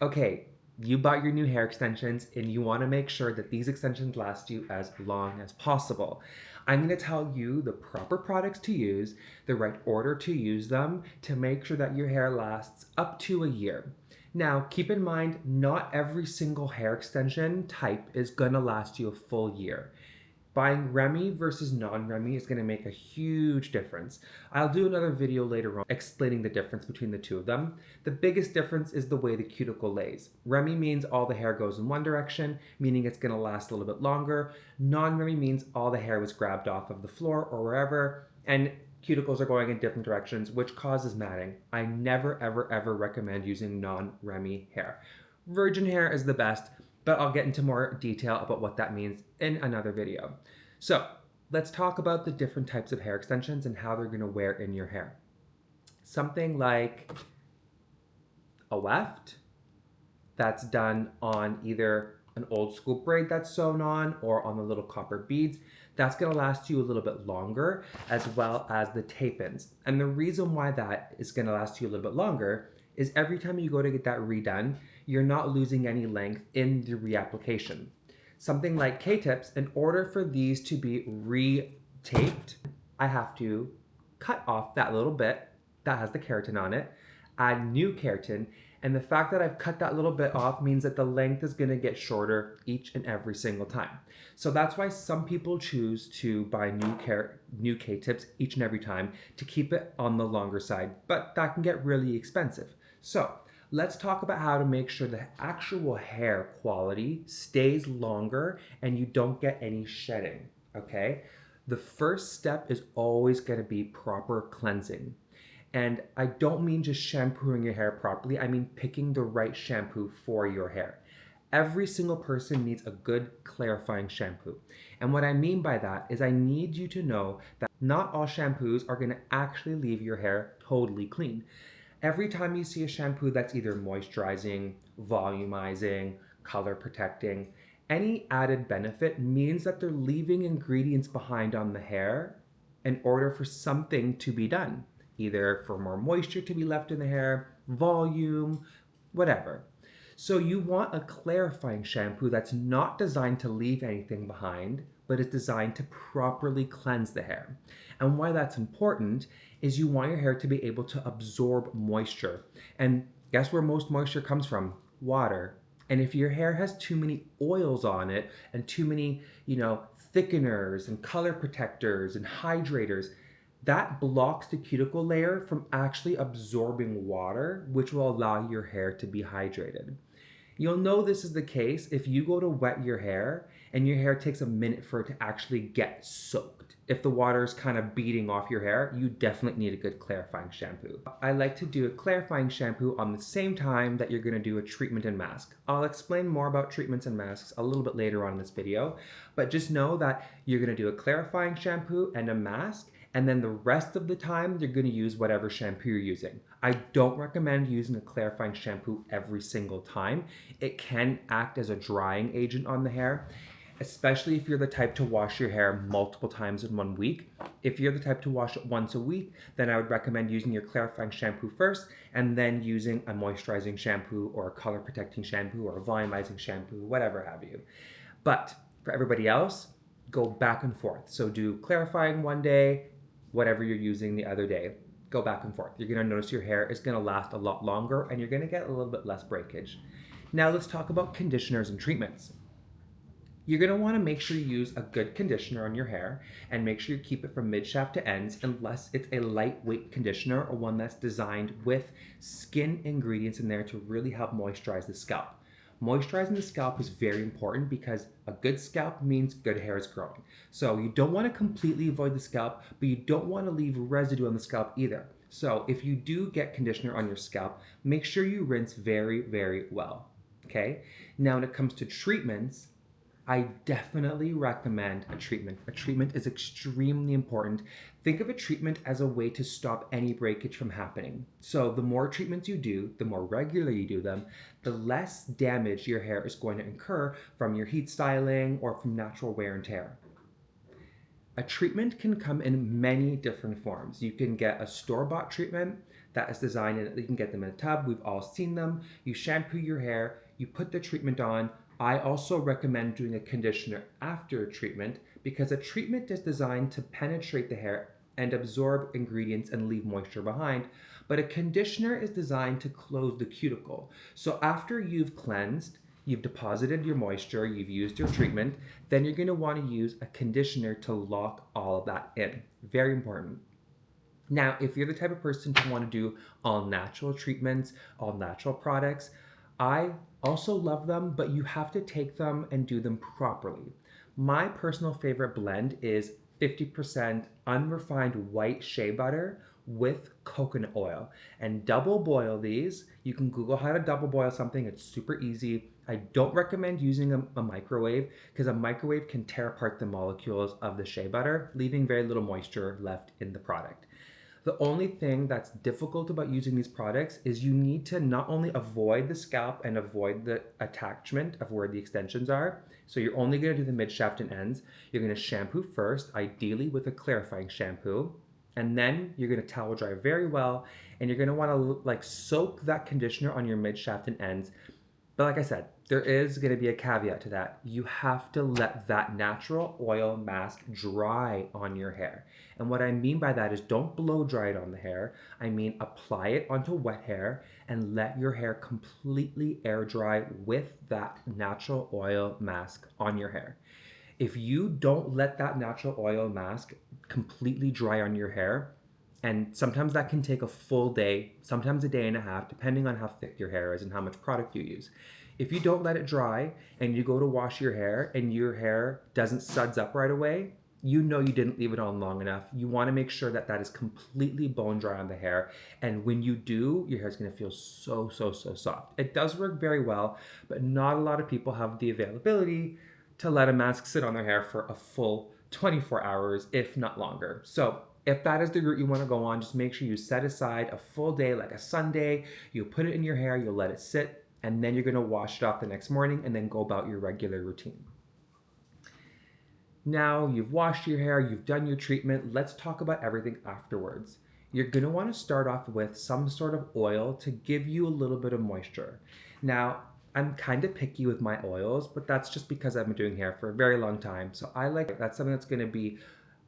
Okay, you bought your new hair extensions and you want to make sure that these extensions last you as long as possible. I'm going to tell you the proper products to use, the right order to use them to make sure that your hair lasts up to a year. Now, keep in mind, not every single hair extension type is going to last you a full year. Buying Remy versus non-Remy is going to make a huge difference. I'll do another video later on explaining the difference between the two of them. The biggest difference is the way the cuticle lays. Remy means all the hair goes in one direction, meaning it's going to last a little bit longer. Non-Remy means all the hair was grabbed off of the floor or wherever, and cuticles are going in different directions, which causes matting. I never, ever, ever recommend using non-Remy hair. Virgin hair is the best, but I'll get into more detail about what that means in another video. So let's talk about the different types of hair extensions and how they're gonna wear in your hair. Something like a weft that's done on either an old school braid that's sewn on or on the little copper beads. That's gonna last you a little bit longer, as well as the tape-ins. And the reason why that is gonna last you a little bit longer is every time you go to get that redone, you're not losing any length in the reapplication. Something like K-tips, in order for these to be re-taped, I have to cut off that little bit that has the keratin on it, add new keratin, and the fact that I've cut that little bit off means that the length is going to get shorter each and every single time. So that's why some people choose to buy new K-tips each and every time to keep it on the longer side, but that can get really expensive. So let's talk about how to make sure the actual hair quality stays longer and you don't get any shedding, okay? The first step is always going to be proper cleansing. And I don't mean just shampooing your hair properly, I mean picking the right shampoo for your hair. Every single person needs a good clarifying shampoo. And what I mean by that is I need you to know that not all shampoos are going to actually leave your hair totally clean. Every time you see a shampoo that's either moisturizing, volumizing, color protecting, any added benefit means that they're leaving ingredients behind on the hair in order for something to be done, either for more moisture to be left in the hair, volume, whatever. So you want a clarifying shampoo that's not designed to leave anything behind, but is designed to properly cleanse the hair. And why that's important is you want your hair to be able to absorb moisture. And guess where most moisture comes from? Water. And if your hair has too many oils on it and too many, thickeners and color protectors and hydrators, that blocks the cuticle layer from actually absorbing water, which will allow your hair to be hydrated. You'll know this is the case if you go to wet your hair and your hair takes a minute for it to actually get soaked. If the water is kind of beating off your hair, you definitely need a good clarifying shampoo. I like to do a clarifying shampoo on the same time that you're going to do a treatment and mask. I'll explain more about treatments and masks a little bit later on in this video, but just know that you're going to do a clarifying shampoo and a mask, and then the rest of the time you're going to use whatever shampoo you're using. I don't recommend using a clarifying shampoo every single time. It can act as a drying agent on the hair, especially if you're the type to wash your hair multiple times in 1 week. If you're the type to wash it once a week, then I would recommend using your clarifying shampoo first and then using a moisturizing shampoo or a color protecting shampoo or a volumizing shampoo, whatever have you. But for everybody else, go back and forth. So do clarifying one day, whatever you're using the other day. Go back and forth. You're going to notice your hair is going to last a lot longer and you're going to get a little bit less breakage. Now let's talk about conditioners and treatments. You're going to want to make sure you use a good conditioner on your hair and make sure you keep it from mid-shaft to ends unless it's a lightweight conditioner or one that's designed with skin ingredients in there to really help moisturize the scalp. Moisturizing the scalp is very important because a good scalp means good hair is growing. So you don't want to completely avoid the scalp, but you don't want to leave residue on the scalp either. So if you do get conditioner on your scalp, make sure you rinse very, very well. Okay? Now when it comes to treatments, I definitely recommend a treatment. A treatment is extremely important. Think of a treatment as a way to stop any breakage from happening. So the more treatments you do, the more regularly you do them, the less damage your hair is going to incur from your heat styling or from natural wear and tear. A treatment can come in many different forms. You can get a store-bought treatment that is designed, and you can get them in a tub. We've all seen them. You shampoo your hair, you put the treatment on. I also recommend doing a conditioner after a treatment because a treatment is designed to penetrate the hair and absorb ingredients and leave moisture behind. But a conditioner is designed to close the cuticle. So after you've cleansed, you've deposited your moisture, you've used your treatment, then you're going to want to use a conditioner to lock all of that in. Very important. Now, if you're the type of person to want to do all natural treatments, all natural products, I also love them, but you have to take them and do them properly. My personal favorite blend is 50% unrefined white shea butter with coconut oil. And double boil these. You can Google how to double boil something, it's super easy. I don't recommend using a microwave because a microwave can tear apart the molecules of the shea butter, leaving very little moisture left in the product. The only thing that's difficult about using these products is you need to not only avoid the scalp and avoid the attachment of where the extensions are. So you're only going to do the mid shaft and ends. You're going to shampoo first, ideally with a clarifying shampoo. And then you're going to towel dry very well. And you're going to want to like soak that conditioner on your mid shaft and ends. But like I said, there is going to be a caveat to that. You have to let that natural oil mask dry on your hair. And what I mean by that is don't blow dry it on the hair. I mean apply it onto wet hair and let your hair completely air dry with that natural oil mask on your hair. If you don't let that natural oil mask completely dry on your hair, and sometimes that can take a full day, sometimes a day and a half, depending on how thick your hair is and how much product you use. If you don't let it dry and you go to wash your hair and your hair doesn't suds up right away, you know you didn't leave it on long enough. You want to make sure that that is completely bone dry on the hair. And when you do, your hair is going to feel so, so, so soft. It does work very well, but not a lot of people have the availability to let a mask sit on their hair for a full 24 hours, if not longer. So if that is the route you want to go on, just make sure you set aside a full day, like a Sunday. You put it in your hair, you'll let it sit, and then you're going to wash it off the next morning and then go about your regular routine. Now you've washed your hair, you've done your treatment. Let's talk about everything afterwards. You're going to want to start off with some sort of oil to give you a little bit of moisture. Now, I'm kind of picky with my oils, but that's just because I've been doing hair for a very long time. So I like that's something that's going to be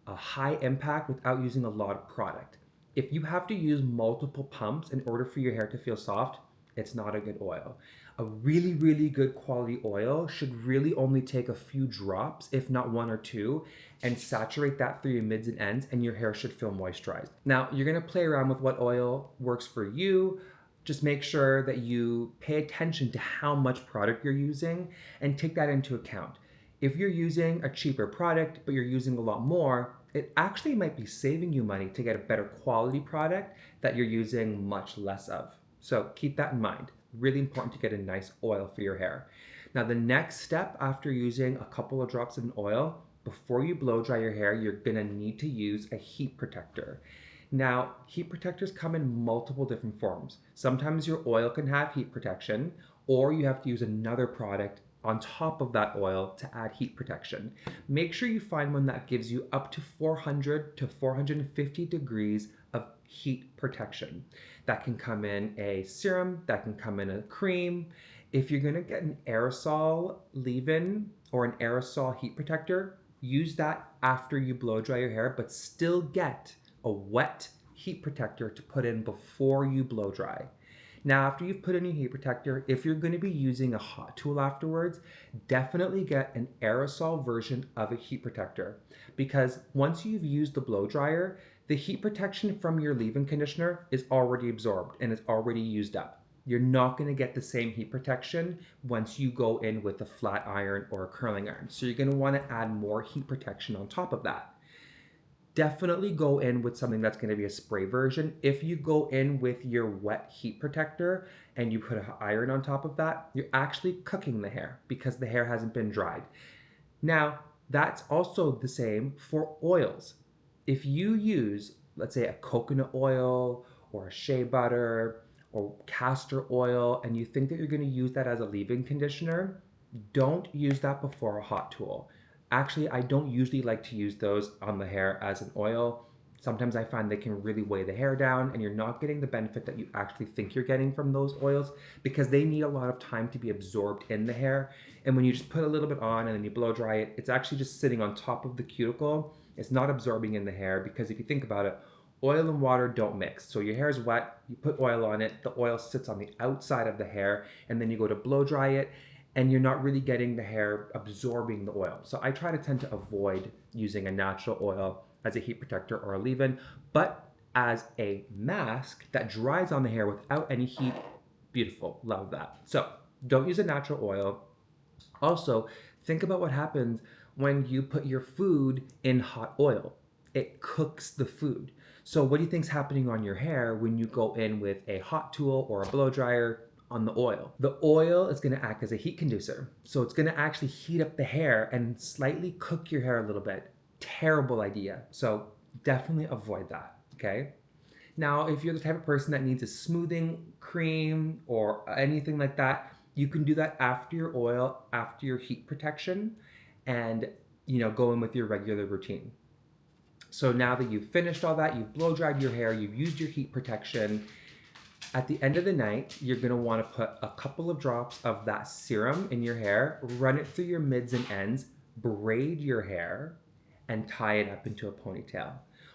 a high impact without using a lot of product. If you have to use multiple pumps in order for your hair to feel soft, it's not a good oil. A really, really good quality oil should really only take a few drops, if not one or two, and saturate that through your mids and ends, and your hair should feel moisturized. Now, you're gonna play around with what oil works for you. Just make sure that you pay attention to how much product you're using and take that into account. If you're using a cheaper product, but you're using a lot more, it actually might be saving you money to get a better quality product that you're using much less of. So keep that in mind. Really important to get a nice oil for your hair. Now, the next step after using a couple of drops of an oil, before you blow dry your hair, you're gonna need to use a heat protector. Now, heat protectors come in multiple different forms. Sometimes your oil can have heat protection, or you have to use another product on top of that oil to add heat protection. Make sure you find one that gives you up to 400 to 450 degrees of heat protection. That can come in a serum, that can come in a cream. If you're gonna get an aerosol leave-in or an aerosol heat protector, use that after you blow dry your hair, but still get a wet heat protector to put in before you blow dry. Now, after you've put in your heat protector, if you're going to be using a hot tool afterwards, definitely get an aerosol version of a heat protector, because once you've used the blow dryer, the heat protection from your leave-in conditioner is already absorbed and it's already used up. You're not going to get the same heat protection once you go in with a flat iron or a curling iron. So you're going to want to add more heat protection on top of that. Definitely go in with something that's going to be a spray version. If you go in with your wet heat protector and you put an iron on top of that, you're actually cooking the hair because the hair hasn't been dried. Now, that's also the same for oils. If you use, let's say, a coconut oil or a shea butter or castor oil, and you think that you're going to use that as a leave-in conditioner, don't use that before a hot tool. Actually, I don't usually like to use those on the hair as an oil. Sometimes I find they can really weigh the hair down and you're not getting the benefit that you actually think you're getting from those oils because they need a lot of time to be absorbed in the hair. And when you just put a little bit on and then you blow dry it, it's actually just sitting on top of the cuticle. It's not absorbing in the hair because if you think about it, oil and water don't mix. So your hair is wet, you put oil on it, the oil sits on the outside of the hair, and then you go to blow dry it, and you're not really getting the hair absorbing the oil. So I try to tend to avoid using a natural oil as a heat protector or a leave-in, but as a mask that dries on the hair without any heat, beautiful, love that. So don't use a natural oil. Also, think about what happens when you put your food in hot oil. It cooks the food. So what do you think's happening on your hair when you go in with a hot tool or a blow dryer on the oil? The oil is going to act as a heat conducer. So it's going to actually heat up the hair and slightly cook your hair a little bit. Terrible idea. So definitely avoid that, okay? Now, if you're the type of person that needs a smoothing cream or anything like that, you can do that after your oil, after your heat protection, and go in with your regular routine. So now that you've finished all that, you've blow dried your hair, you've used your heat protection, at the end of the night, you're gonna wanna put a couple of drops of that serum in your hair, run it through your mids and ends, braid your hair, and tie it up into a ponytail.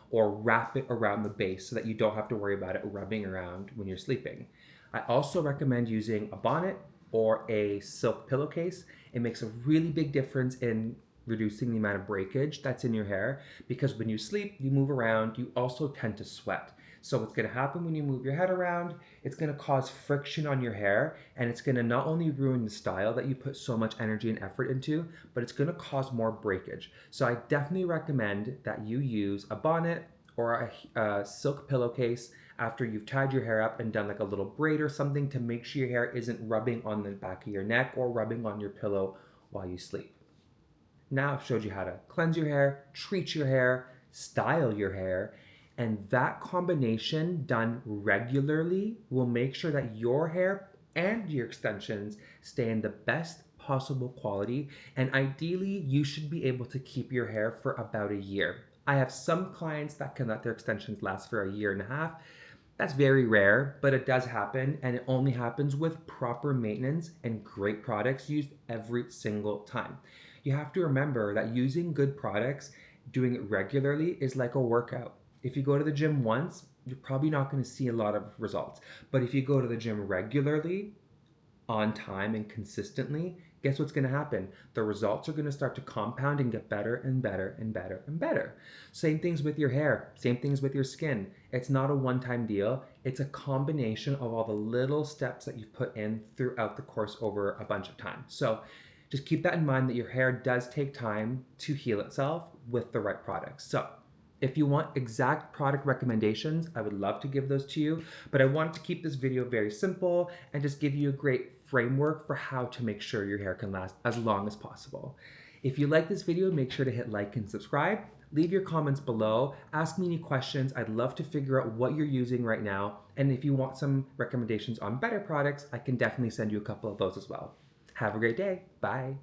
Or wrap it around the base so that you don't have to worry about it rubbing around when you're sleeping. I also recommend using a bonnet or a silk pillowcase. It makes a really big difference in reducing the amount of breakage that's in your hair because when you sleep, you move around, you also tend to sweat. So what's going to happen when you move your head around, it's going to cause friction on your hair and it's going to not only ruin the style that you put so much energy and effort into, but it's going to cause more breakage. So I definitely recommend that you use a bonnet or a silk pillowcase after you've tied your hair up and done like a little braid or something to make sure your hair isn't rubbing on the back of your neck or rubbing on your pillow while you sleep. Now I've showed you how to cleanse your hair, treat your hair, style your hair, and that combination done regularly will make sure that your hair and your extensions stay in the best possible quality. And ideally, you should be able to keep your hair for about a year. I have some clients that can let their extensions last for a year and a half. That's very rare, but it does happen, and it only happens with proper maintenance and great products used every single time. You have to remember that using good products, doing it regularly, is like a workout. If you go to the gym once, you're probably not going to see a lot of results. But if you go to the gym regularly, on time and consistently, guess what's going to happen? The results are going to start to compound and get better and better and better and better. Same things with your hair, same things with your skin. It's not a one-time deal. It's a combination of all the little steps that you've put in throughout the course over a bunch of time. So just keep that in mind that your hair does take time to heal itself with the right products. So if you want exact product recommendations, I would love to give those to you, but I wanted to keep this video very simple and just give you a great framework for how to make sure your hair can last as long as possible. If you like this video, make sure to hit like and subscribe. Leave your comments below. Ask me any questions. I'd love to figure out what you're using right now. And if you want some recommendations on better products, I can definitely send you a couple of those as well. Have a great day. Bye.